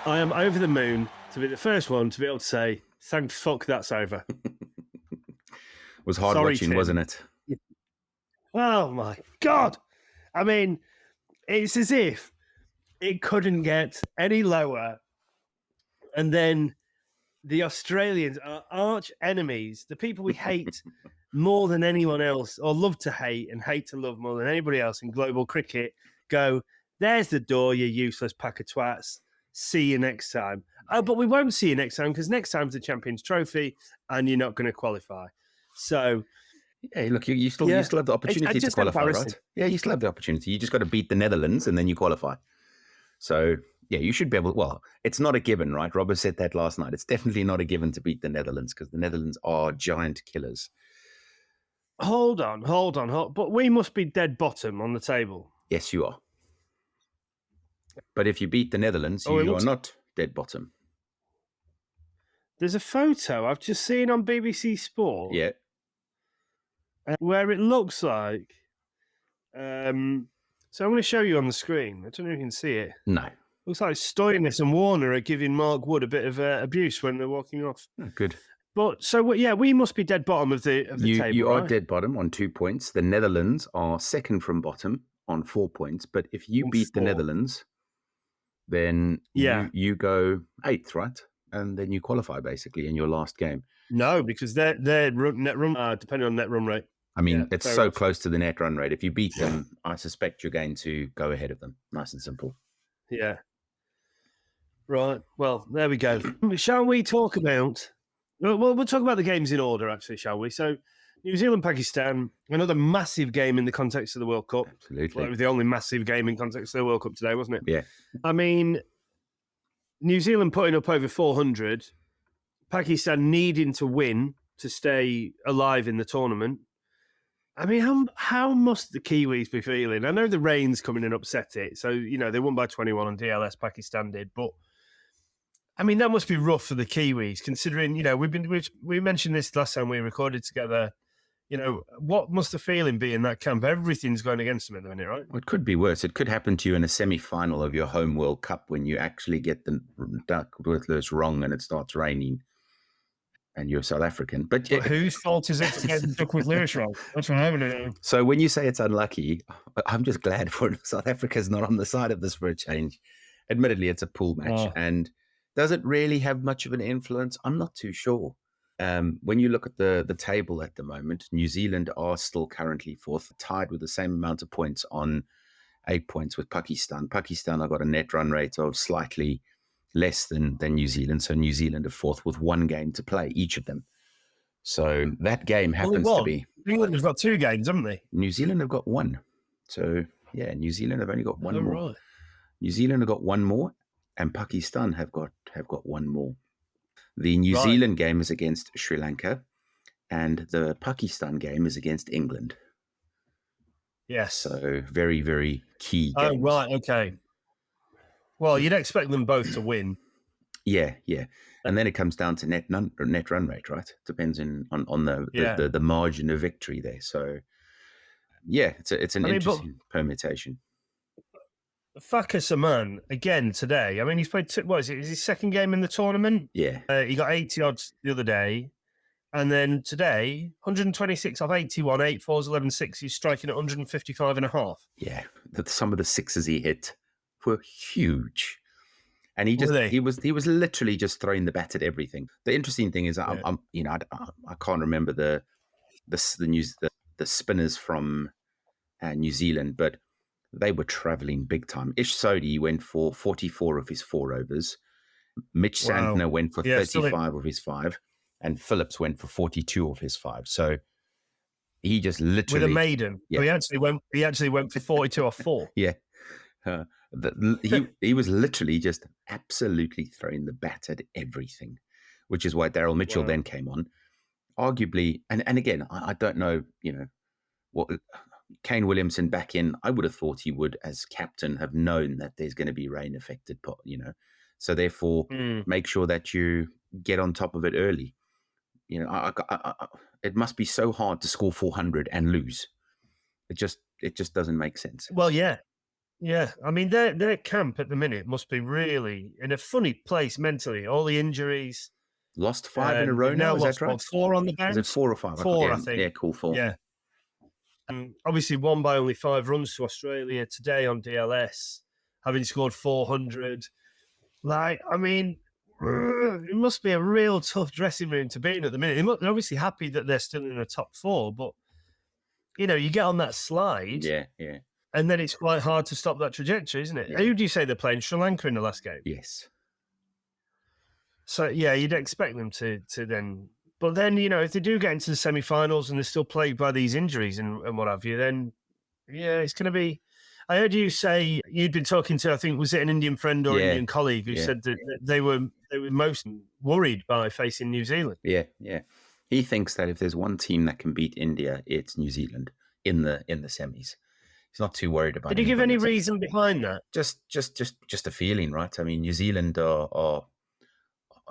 I am over the moon to be the first one to be able to say, thank fuck that's over. Was hard Sorry, watching, Tim. wasn't it? Oh my God. I mean, it's as if it couldn't get any lower. And then the Australians are arch enemies, the people we hate more than anyone else, or love to hate and hate to love more than anybody else in global cricket, go, there's the door, you useless pack of twats. See you next time. Oh, but we won't see you next time because next time's the Champions Trophy and you're not going to qualify. So, yeah, look, you still have the opportunity to qualify, right? Yeah, you still have the opportunity. You just got to beat the Netherlands and then you qualify. So, yeah, you should be able. Well, it's not a given, right? Robert said that last night. It's definitely not a given to beat the Netherlands because the Netherlands are giant killers. Hold on. But we must be dead bottom on the table. Yes, you are. But if you beat the Netherlands, you are not dead bottom. There's a photo I've just seen on BBC Sport. Yeah. Where it looks like. So I'm going to show you on the screen. I don't know if you can see it. No. Looks like Stoinis and Warner are giving Mark Wood a bit of abuse when they're walking off. Oh, good. But so yeah, we must be dead bottom of the table. You right? are dead bottom on 2 points. The Netherlands are second from bottom on 4 points. But if you beat the Netherlands, then you go 8th, right? And then you qualify basically in your last game. No, because their net run, depending on net run rate. I mean, it's so close to the net run rate. If you beat them, I suspect you're going to go ahead of them. Nice and simple. Yeah. Right. Well, there we go. Shall we talk about... Well, we'll talk about the games in order, actually, shall we? So, New Zealand-Pakistan, another massive game in the context of the World Cup. Absolutely. Well, it was the only massive game in context of the World Cup today, wasn't it? Yeah. I mean, New Zealand putting up over 400, Pakistan needing to win to stay alive in the tournament. I mean, how must the Kiwis be feeling? I know the rain's coming and upset it. So, they won by 21 on DLS, Pakistan did. But, I mean, that must be rough for the Kiwis, considering, we mentioned this last time we recorded together. What must the feeling be in that camp? Everything's going against them at the minute, right? Well, it could be worse. It could happen to you in a semi-final of your home World Cup when you actually get the Duckworth wrong and it starts raining and you're South African. But whose fault is it to get the Duckworth Lewis wrong? That's what I'm going to do. So when you say it's unlucky, I'm just glad for South Africa's not on the side of this for a change. Admittedly, it's a pool match. And does it really have much of an influence? I'm not too sure. When you look at the table at the moment, New Zealand are still currently fourth, tied with the same amount of points on 8 points with Pakistan. Pakistan have got a net run rate of slightly less than New Zealand. So New Zealand are fourth with 1 game to play, each of them. So that game happens to be... England have got 2 games, haven't they? New Zealand have got 1. So, yeah, New Zealand have only got 1 more. Right. New Zealand have got 1 more, and Pakistan have got 1 more. The New Zealand game is against Sri Lanka, and the Pakistan game is against England. Yes. So very, very key games. Oh, right, okay. Well, you'd expect them both to win. Yeah. And then it comes down to net run rate, right? Depends on the margin of victory there. So, yeah, it's an interesting permutation. Fakir Saman, again today. I mean, he's played, is his second game in the tournament? Yeah. He got 80 odds the other day. And then today, 126 off 81, 8 fours, 11 6. He's striking at 155.5. Yeah. Some of the sixes he hit were huge. And he was literally just throwing the bat at everything. The interesting thing is, I can't remember the spinners from New Zealand, but they were traveling big time. Ish Sodhi went for 44 of his 4 overs. Mitch Santner went for 35 of his 5. And Phillips went for 42 of his 5. So he just literally... With a maiden. Yeah. So he actually went for 42 off 4. Yeah. He was literally just absolutely throwing the bat at everything, which is why Daryl Mitchell then came on. Arguably, and again, I don't know, what... Kane Williamson back in, I would have thought he would, as captain, have known that there's going to be rain affected, so therefore make sure that you get on top of it early. It must be so hard to score 400 and lose. It just doesn't make sense. Well, yeah. Yeah, I mean their camp at the minute must be really in a funny place mentally. All the injuries. Lost 5 in a row They've now now, is that lost right? 4 on the Is it bounce. 4 or 5? 4, Yeah, I think. yeah, cool, 4. Yeah, and obviously won by only 5 runs to Australia today on DLS, having scored 400. Like, I mean, it must be a real tough dressing room to be in at the minute. They're obviously happy that they're still in the top 4, but you get on that slide, Yeah, yeah. and then it's quite hard to stop that trajectory, isn't it? Yeah. Who do you say they're playing? Sri Lanka in the last game. Yes. So yeah, you'd expect them to then, but then if they do get into the semi-finals and they're still plagued by these injuries and what have you, then yeah, it's going to be. I heard you say you'd been talking to, I think, was it an Indian friend or Yeah, Indian colleague who yeah. said that they were most worried by facing New Zealand. Yeah, yeah. He thinks that if there's one team that can beat India, it's New Zealand in the semis. He's not too worried about it. Did he give any reason behind that? Just a feeling, right? I mean, New Zealand are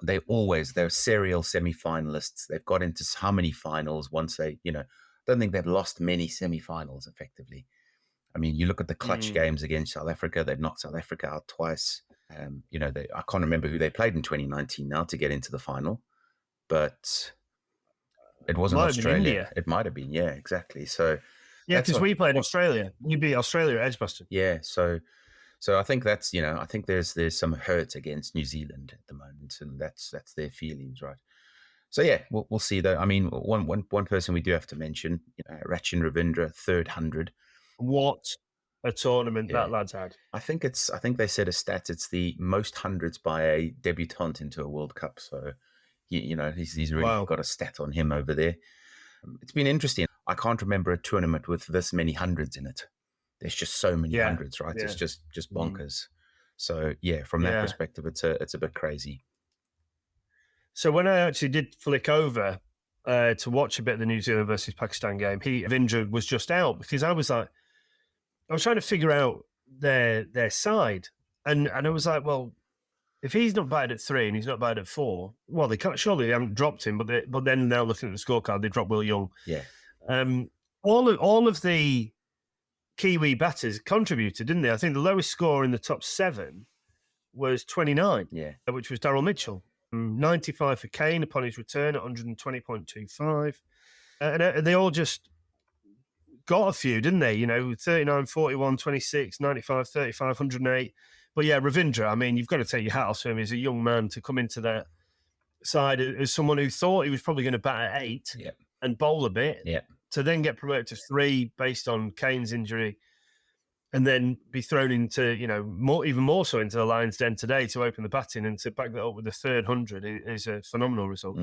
they're serial semi-finalists. They've got into how many finals once they, I don't think they've lost many semi-finals effectively. I mean, you look at the clutch games against South Africa, they've knocked South Africa out twice. I can't remember who they played in 2019 now to get into the final, but it wasn't Australia. It might have been, yeah, exactly. So yeah, because we played Australia. We beat Australia at Edgbaston. Yeah, so I think that's I think there's some hurt against New Zealand at the moment, and that's their feelings, right? So yeah, we'll see though. I mean, one person we do have to mention, Rachin Ravindra, 300. What a tournament that lad's had! I think they said a stat. It's the most hundreds by a debutant into a World Cup. So he's really got a stat on him over there. It's been interesting. I can't remember a tournament with this many hundreds in it. There's just so many hundreds, right? Yeah. It's just bonkers. So yeah, from that perspective, it's a bit crazy. So when I actually did flick over to watch a bit of the New Zealand versus Pakistan game, Ravindra was just out because I was trying to figure out their side, and I was like, well, if he's not batted at 3 and he's not batted at 4, well, they haven't dropped him, but then now looking at the scorecard, they dropped Will Young. Yeah. All of the Kiwi batters contributed, didn't they? I think the lowest score in the top 7 was 29, which was Daryl Mitchell. 95 for Kane upon his return at 120.25. And they all just got a few, didn't they? 39, 41, 26, 95, 35, 108. But yeah, Ravindra, I mean, you've got to take your hat off to him. He's a young man to come into that side as someone who thought he was probably going to bat at 8 and bowl a bit, to then get promoted to 3 based on Kane's injury, and then be thrown into, even more so into the Lions' Den today to open the batting and to back that up with the 300 is a phenomenal result.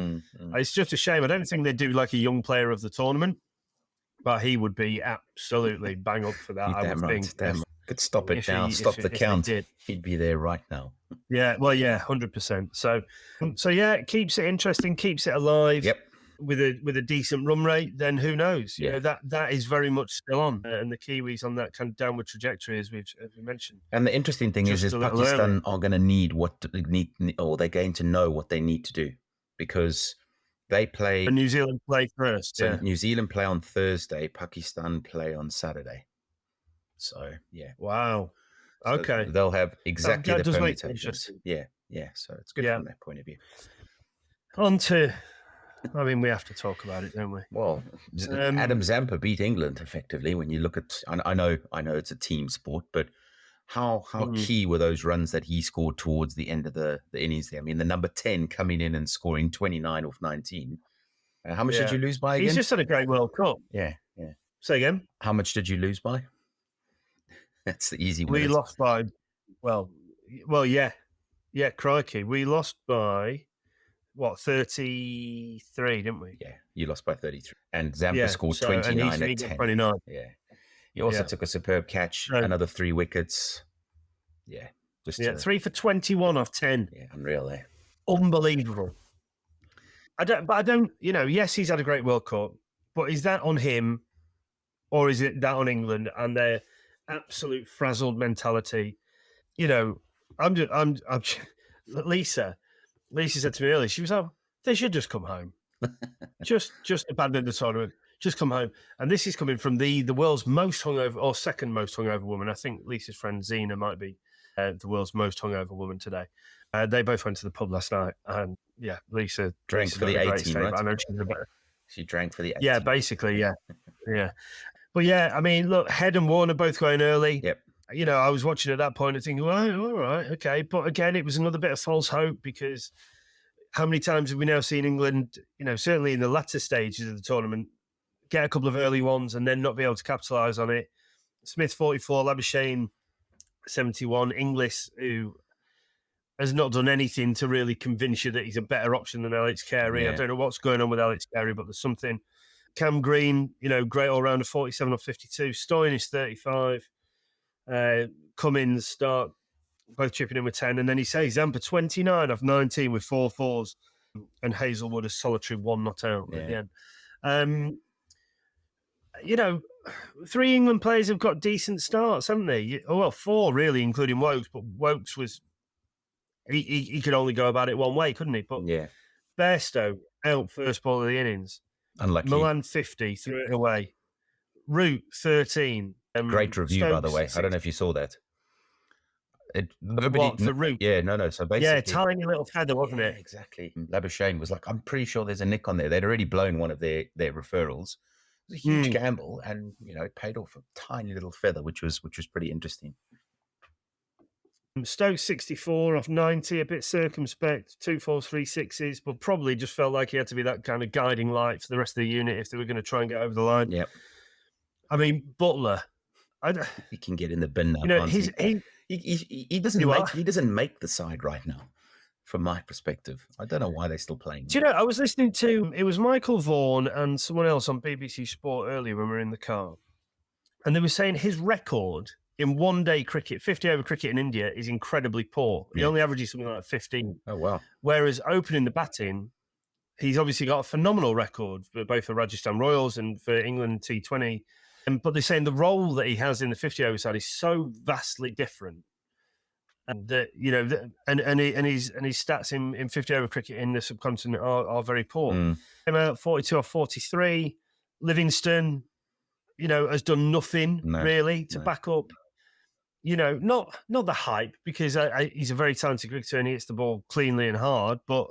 It's just a shame. I don't think they do like a young player of the tournament, but he would be absolutely bang up for that. I would think. Could stop it down, stop the count. He'd be there right now. Yeah, well, yeah, 100%. So yeah, it keeps it interesting, keeps it alive. Yep. With a decent run rate, then who knows? That is very much still on, and the Kiwis on that kind of downward trajectory, as we mentioned. And the interesting thing is Pakistan are going to need or they're going to know what they need to do, because they play. And New Zealand play first. So New Zealand play on Thursday, Pakistan play on Saturday. So yeah. Wow. Okay. So they'll have exactly the permutations. Yeah. So it's good from that point of view. On to. I mean, we have to talk about it, don't we? Well, Adam Zampa beat England effectively. When you look at, I know it's a team sport, but how key were those runs that he scored towards the end of the innings there? I mean, the number 10 coming in and scoring 29 off 19. How much did you lose by again? He's just had a great World Cup. Yeah. Say again? How much did you lose by? That's the easy one. We lost by, well, yeah. Yeah, crikey. We lost by... 33, didn't we? Yeah, you lost by 33. And Zampa scored 29 at 10. 29. Yeah. He also took a superb catch, another 3 wickets. Yeah. 3 for 21 off 10. Yeah, unreal there. Unbelievable. I don't, yes, he's had a great World Cup, but is that on him, or is it that on England and their absolute frazzled mentality? Lisa said to me earlier, she was like, they should just come home. just abandon the tournament. just come home. And this is coming from the world's most hungover, or second most hungover woman. I think Lisa's friend Zena might be the world's most hungover woman today. They both went to the pub last night, and yeah, Lisa drank for the 18, right? I know she's a better. She drank for the 18. Yeah, basically, yeah. But yeah, I mean, look, Head and Warner both going early. Yep. You know, I was watching at that point and thinking, well, all right, okay. But again, it was another bit of false hope, because how many times have we now seen England, you know, certainly in the latter stages of the tournament, get a couple of early ones and then not be able to capitalise on it? Smith 44, Labuschagne 71, Inglis, who has not done anything to really convince you that he's a better option than Alex Carey. Yeah. I don't know what's going on with Alex Carey, but there's something. Cam Green, you know, great all-rounder, 47 or 52. Stoyan is 35. Cummins start both chipping in with 10. And then he says Zampa 29 off 19 with 4 fours. And Hazelwood a solitary 1 not out at the end. You know, 3 England players have got decent starts, haven't they? Oh, well, 4 really, including Wokes. But Wokes was... He could only go about it one way, couldn't he? But yeah, Bairstow out first ball of the innings. Unlucky. Milan 50, threw it away. Root 13. Great review, Stokes, by the way. 6. I don't know if you saw that. What, for Root? Yeah, no. So basically, yeah, tiny little feather, wasn't it? Exactly. Labuschagne was like, I'm pretty sure there's a nick on there. They'd already blown one of their referrals. It was a huge gamble, and you know, it paid off a tiny little feather, which was pretty interesting. Stokes 64 off 90, a bit circumspect, 2 4s, 3 6s, but probably just felt like he had to be that kind of guiding light for the rest of the unit if they were going to try and get over the line. Yep. I mean, Butler, he can get in the bin now. You know, he doesn't make the side right now. From my perspective, I don't know why they're still playing. Do you know? I was listening to it was Michael Vaughan and someone else on BBC Sport earlier when we were in the car, and they were saying his record in one-day cricket, 50-over cricket in India, is incredibly poor. He only averages something like 15. Oh, wow. Whereas opening the batting, he's obviously got a phenomenal record, for both for Rajasthan Royals and for England T20. But they're saying the role that he has in the 50-over side is so vastly different. And that, you know, and his stats in 50-over cricket in the subcontinent are very poor. Came out 42 or 43. Livingston, you know, has done nothing really to back up. You know, not the hype, because he's a very talented cricketer and he hits the ball cleanly and hard. But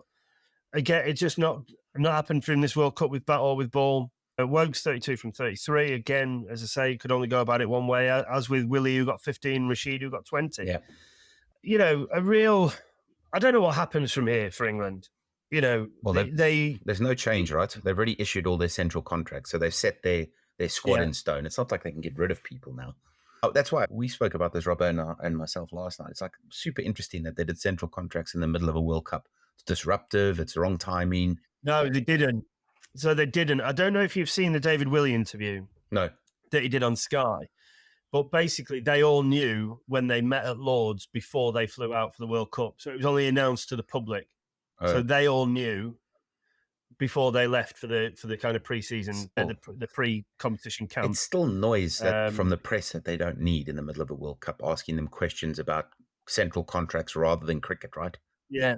again, it's just not happened for him this World Cup with bat or with ball. Wokes 32 from 33. Again, as I say, could only go about it one way. As with Willie, who got 15, Rashid, who got 20. Yeah. You know, I don't know what happens from here for England. You know, well, there's no change, right? They've already issued all their central contracts, so they've set their squad in stone. It's not like they can get rid of people now. Oh, that's why we spoke about this, Robert and myself last night. It's like super interesting that they did central contracts in the middle of a World Cup. It's disruptive. It's wrong timing. No, they didn't. So they didn't. I don't know if you've seen the David Willey interview. No. That he did on Sky. But basically, they all knew when they met at Lord's before they flew out for the World Cup. So it was only announced to the public. So they all knew before they left for the kind of pre-season, the pre-competition camp. It's still noise from the press that they don't need in the middle of a World Cup, asking them questions about central contracts rather than cricket, right? Yeah.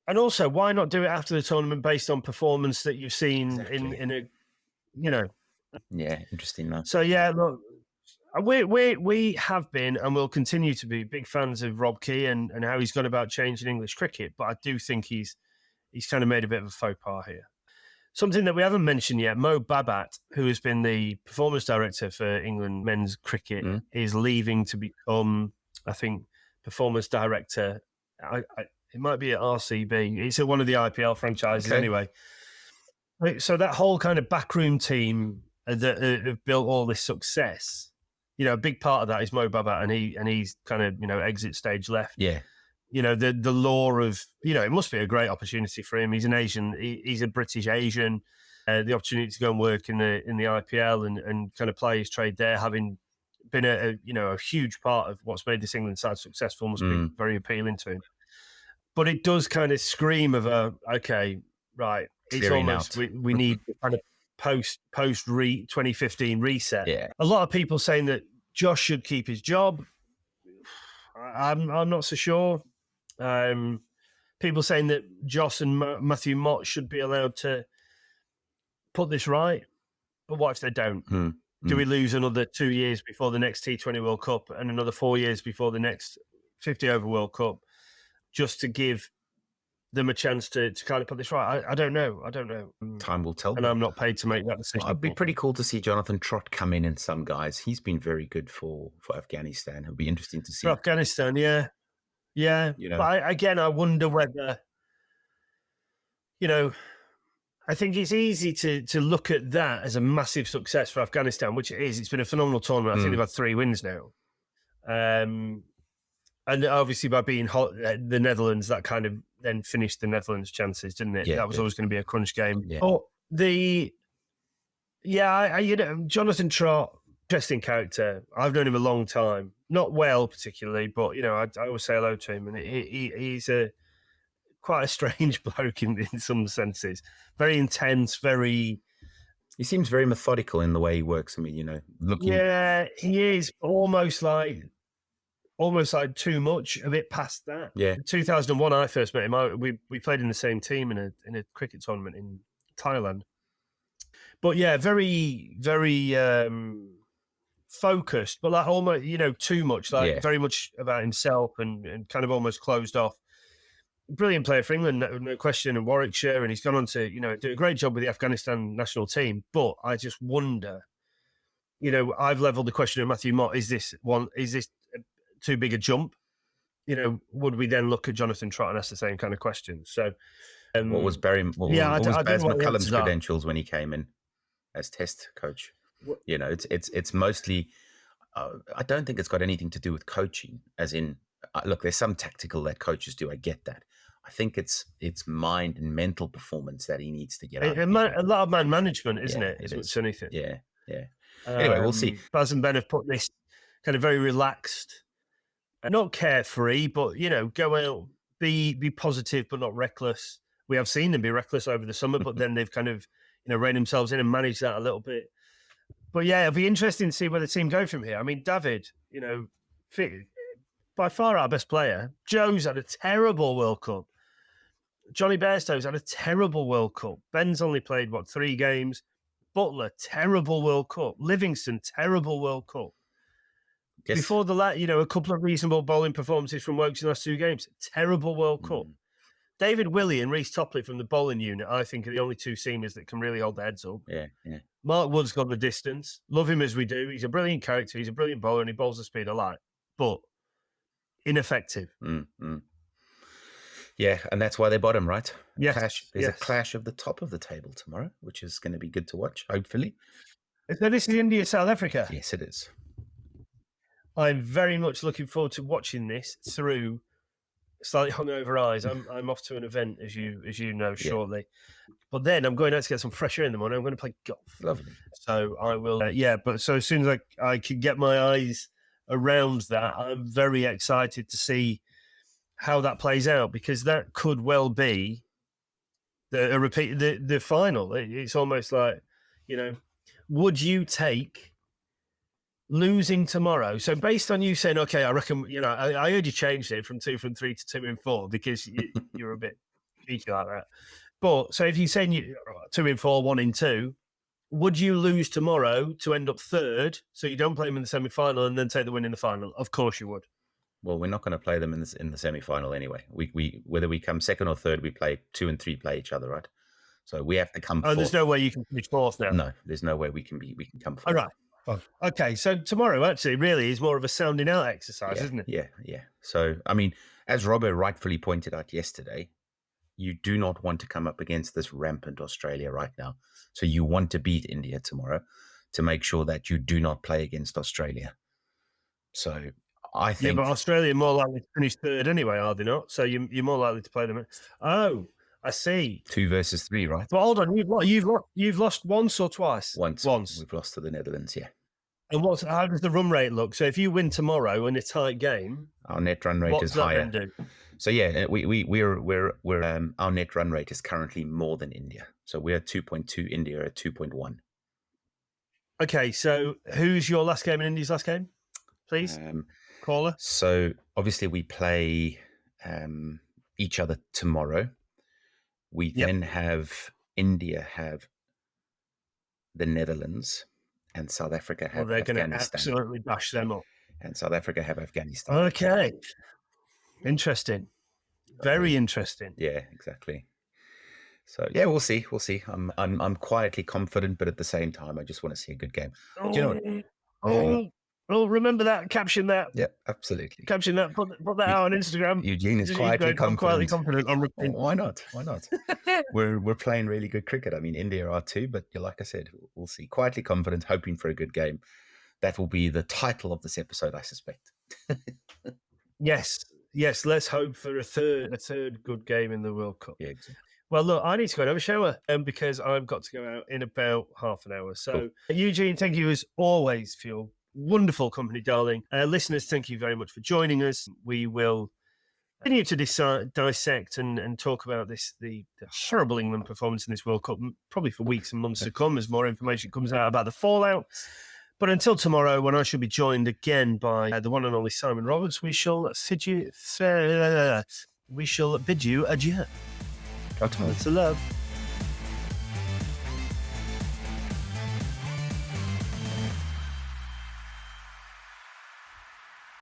And also, why not do it after the tournament based on performance that you've seen in a, you know. Yeah, interesting. Though. So, yeah, look, we have been and will continue to be big fans of Rob Key and how he's gone about changing English cricket. But I do think he's kind of made a bit of a faux pas here. Something that we haven't mentioned yet, Mo Babat, who has been the performance director for England men's cricket, is leaving to become, I think, performance director. It might be at RCB. It's at one of the IPL franchises anyway. So that whole kind of backroom team that have built all this success, you know, a big part of that is Mo Babat, and he's kind of, you know, exit stage left. Yeah. You know, the law of, you know, it must be a great opportunity for him. He's an Asian, he's a British Asian. The opportunity to go and work in the IPL and kind of play his trade there, having been a huge part of what's made this England side successful, must be very appealing to him. But it does kind of scream of it's almost we need kind of post 2015 reset. Yeah. A lot of people saying that Josh should keep his job. I'm not so sure. People saying that Joss and Matthew Mott should be allowed to put this right. but what if they don't? Hmm. Do we lose another 2 years before the next T20 World Cup and another 4 years before the next 50 over World Cup just to give them a chance to kind of put this right? I don't know. Time will tell. And I'm not paid to make that decision. Well, it'd be pretty cool to see Jonathan Trott come in and some guys. He's been very good for Afghanistan. It'll be interesting to see. For Afghanistan, yeah. You know, But I wonder whether, I think it's easy to look at that as a massive success for Afghanistan, which it is. It's been a phenomenal tournament. I think they've had 3 wins now. And obviously by being the Netherlands, that kind of then finished the Netherlands' chances, didn't it? Yeah, that was always going to be a crunch game. Yeah. But Jonathan Trott, interesting character. I've known him a long time. Not well, particularly, but, I always say hello to him. And he's quite a strange bloke in some senses. Very intense, He seems very methodical in the way he works. I mean, looking. Yeah, he is almost like too much, a bit past that. Yeah. In 2001, I first met him. We played in the same team in a cricket tournament in Thailand. But yeah, very, very focused, but like almost, too much, very much about himself and kind of almost closed off. Brilliant player for England, no question, in Warwickshire, and he's gone on to, do a great job with the Afghanistan national team. But I just wonder, I've leveled the question of Matthew Mott: is this too big a jump? Would we then look at Jonathan Trott and ask the same kind of question? So, what was Baz McCullum's credentials when he came in as Test coach? It's mostly. I don't think it's got anything to do with coaching, as in. Look, there's some tactical that coaches do. I get that. I think it's mind and mental performance that he needs to get out. A lot of man management, isn't it? As much as anything. Yeah. Anyway, we'll see. Baz and Ben have put this kind of very relaxed, not carefree, but go out, be positive, but not reckless. We have seen them be reckless over the summer, but then they've kind of reined themselves in and managed that a little bit. But yeah, it'll be interesting to see where the team go from here. I mean, David, by far our best player. Joe's had a terrible World Cup. Johnny Bairstow's had a terrible World Cup. Ben's only played, 3 games. Butler, terrible World Cup. Livingston, terrible World Cup. Yes. Before a couple of reasonable bowling performances from Wokes in the last 2 games. Terrible World Cup. David Willey and Reece Topley from the bowling unit, I think, are the only 2 seamers that can really hold their heads up. Yeah. Mark Wood's got the distance. Love him as we do. He's a brilliant character. He's a brilliant bowler and he bowls the speed I like. But ineffective. Yeah, and that's why they bottom, right? Yes. There's a clash of the top of the table tomorrow, which is going to be good to watch, hopefully. So this is India, South Africa. Yes, it is. I'm very much looking forward to watching this through slightly hungover eyes. I'm off to an event, as you know, shortly. But then I'm going out to get some fresh air in the morning. I'm going to play golf. Lovely. So I will, but so as soon as I can get my eyes around that, I'm very excited to see how that plays out, because that could well be a repeat, the final. It's almost like, would you take losing tomorrow? So based on you saying, okay, I reckon, I heard you changed it from 2 from 3 to 2 and 4 because you're a bit cheeky like that. But so if you say 2 in 4, 1 in 2, would you lose tomorrow to end up 3rd, so you don't play them in the semi-final and then take the win in the final? Of course you would. Well, we're not going to play them in the semi-final anyway. We whether we come 2nd or 3rd, we play 2 and 3 play each other, right? So we have to come 4th. There's no way you can finish 4th now. No, there's no way we can come 4th. All right. Oh, okay, so tomorrow actually really is more of a sounding out exercise, isn't it? Yeah. So, I mean, as Robert rightfully pointed out yesterday, you do not want to come up against this rampant Australia right now. So you want to beat India tomorrow to make sure that you do not play against Australia. So I think... Yeah, but Australia are more likely to finish 3rd anyway, are they not? So you're more likely to play them. Oh, I see. 2 versus 3, right? But hold on, you've lost once or twice? Once. We've lost to the Netherlands, yeah. And how does the run rate look? So if you win tomorrow in a tight game, our net run rate is higher. What does that then do? So yeah, we're our net run rate is currently more than India. So we're at 2.2, India at 2.1. Okay, so who's your last game and India's last game, please? Caller. So obviously we play each other tomorrow. We then have India have the Netherlands, and South Africa Well, have they're going to Afghanistan. absolutely bash them up. And South Africa have Afghanistan. Okay. Interesting. Very interesting. Yeah, exactly. So yeah, we'll see. We'll see. I'm quietly confident, but at the same time, I just want to see a good game. Do you know what? Oh, remember that. Caption that. Yeah, absolutely. Caption that. Put that out on Instagram. Eugene is quietly confident. I'm quietly confident. I'm Why not? Why not? We're playing really good cricket. I mean, India are too, but like I said, we'll see. Quietly confident, hoping for a good game. That will be the title of this episode, I suspect. Yes. Let's hope for a third good game in the World Cup. Yeah, exactly. Well, look, I need to go and have a shower because I've got to go out in about half an hour. So, Cool. Eugene, thank you as always for your wonderful company, darling. Listeners, thank you very much for joining us. We will continue to dissect and talk about the horrible England performance in this World Cup, probably for weeks and months to come as more information comes out about the fallout. But until tomorrow, when I shall be joined again by the one and only Simon Roberts, we shall bid you adieu. Ciao, Lots of love.